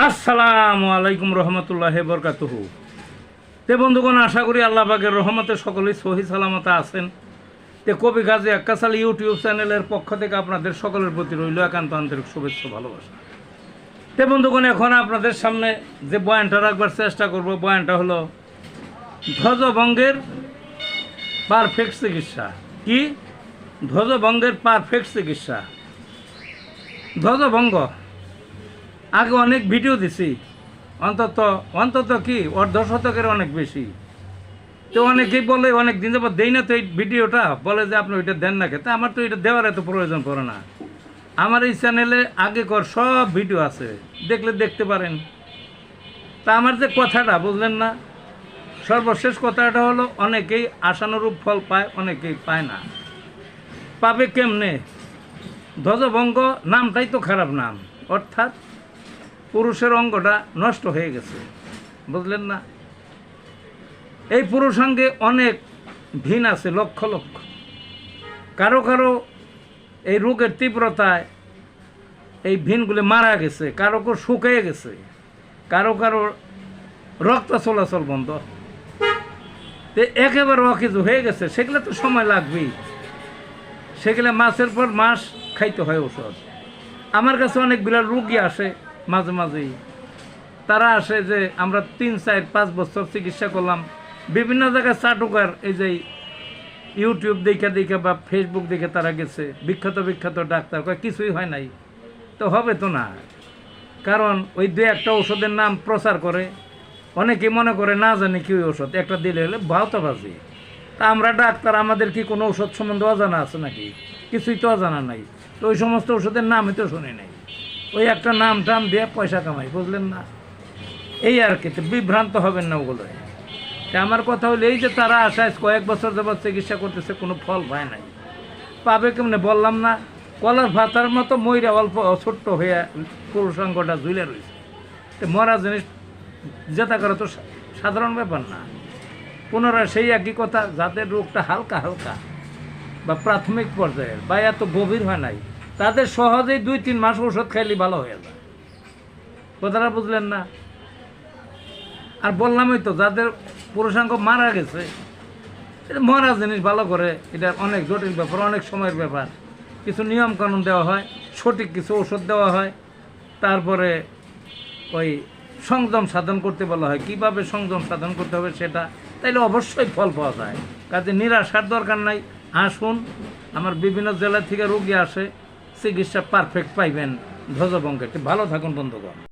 আসসালামু আলাইকুম রহমতুল্লাহি বরকাতুহু। তে বন্ধুগণ, আশা করি আল্লাহ পাকের রহমতে সকলেই সহি সালামতে আছেন। তে কবি গাজী আক্কাস আলী ইউটিউব চ্যানেলের পক্ষ থেকে আপনাদের সকলের প্রতি রইল একান্ত আন্তরিক শুভেচ্ছা ভালোবাসা। তে বন্ধুগণ, এখন আপনাদের সামনে যে বয়ানটা রাখবার চেষ্টা করব, বয়ানটা হলো ধ্বজভঙ্গের পারফেক্ট চিকিৎসা। কি? ধ্বজভঙ্গের পারফেক্ট চিকিৎসা। ধ্বজভঙ্গ আগে অনেক ভিডিও দিছি, অন্তত কি অর্ধশতকের অনেক বেশি। তো অনেকেই বলে অনেক দিন যাবত দেই না তো এই ভিডিওটা, বলে যে আপনি ওইটা দেন না খেতে। আমার তো এটা দেওয়ার এত প্রয়োজন পড়ে না। আমার এই চ্যানেলে আগেকার সব ভিডিও আছে, দেখলে দেখতে পারেন। তা আমার যে কথাটা বুঝলেন না, সর্বশেষ কথাটা হলো অনেকেই আশানুরূপ ফল পায়, অনেকেই পায় না। পাবে কেমনে? ধ্বজভঙ্গ নামটাই তো খারাপ নাম, অর্থাৎ পুরুষের অঙ্গটা নষ্ট হয়ে গেছে, বুঝলেন না? এই পুরুষাঙ্গে অনেক ভিন আছে, লক্ষ লক্ষ। কারো কারো এই রোগের তীব্রতায় এই ভিনগুলি মারা গেছে, কারো কারো শুকিয়ে গেছে, কারো কারো রক্ত চলাচল বন্ধ, তো একেবারে অকেজো হয়ে গেছে। সেগুলো তো সময় লাগবেই, সেগুলো মাসের পর মাস খাইতে হয় ওষুধ। আমার কাছে অনেকগুলো রুগী আসে মাঝে মাঝেই। তারা আসে যে আমরা 3, 4, 5 বছর চিকিৎসা করলাম, বিভিন্ন জায়গায় চাটুকার এই যে ইউটিউব দেখে বা ফেসবুক দেখে তারা গেছে, বিখ্যাত ডাক্তার কয় কিছুই হয় নাই। তো হবে তো না, কারণ ওই 2-1টা ওষুধের নাম প্রচার করে, অনেকে মনে করে না জানি কি ওই ওষুধ একটা দিলে হলে ভাওতাবাজি। তা আমরা ডাক্তার, আমাদের কি কোনো ওষুধ সম্বন্ধে অজানা আছে নাকি? কিছুই তো অজানা নাই। তো ওই সমস্ত ওষুধের নামই তো শুনি নাই, ওই একটা নাম টাম দিয়ে পয়সা কামাই, বুঝলেন না? এই আর কি, বিভ্রান্ত হবেন না ওগুলো। আমার কথা হলো এই যে তারা আশায় কয়েক বছর যাবত চিকিৎসা করতেছে, কোনো ফল পায় নাই। পাবে কেমনে বললাম না? কলার ভাতার মতো ময়রা অল্প ছোট্ট হয়ে পুরুষাঙ্গটা ঝুলে রয়েছে। তো মরা জিনিস যেটা করে তো সাধারণ ব্যাপার না। পুনরায় সেই একই কথা, যাদের রোগটা হালকা বা প্রাথমিক পর্যায়ের বা এত গভীর হয় নাই, তাদের সহজেই 2-3 মাস ওষুধ খাইলে ভালো হয়ে যায়। কথাটা বুঝলেন না? আর বললামই তো, যাদের পুরুষাঙ্গ মারা গেছে, এটা মরা জিনিস ভালো করে, এটা অনেক জটিল ব্যাপার, অনেক সময়ের ব্যাপার। কিছু নিয়মকানুন দেওয়া হয়, সঠিক কিছু ওষুধ দেওয়া হয়, তারপরে ওই সংযম সাধন করতে বলা হয়। কীভাবে সংযম সাধন করতে হবে সেটা, তাইলে অবশ্যই ফল পাওয়া যায়। কাজে নিরাশার দরকার নাই। আসুন, আমার বিভিন্ন জেলা থেকে রোগী আসে, চিকিৎসা পারফেক্ট পাইবেন ধ্বজভঙ্গের। ভালো থাকুন বন্ধুগণ।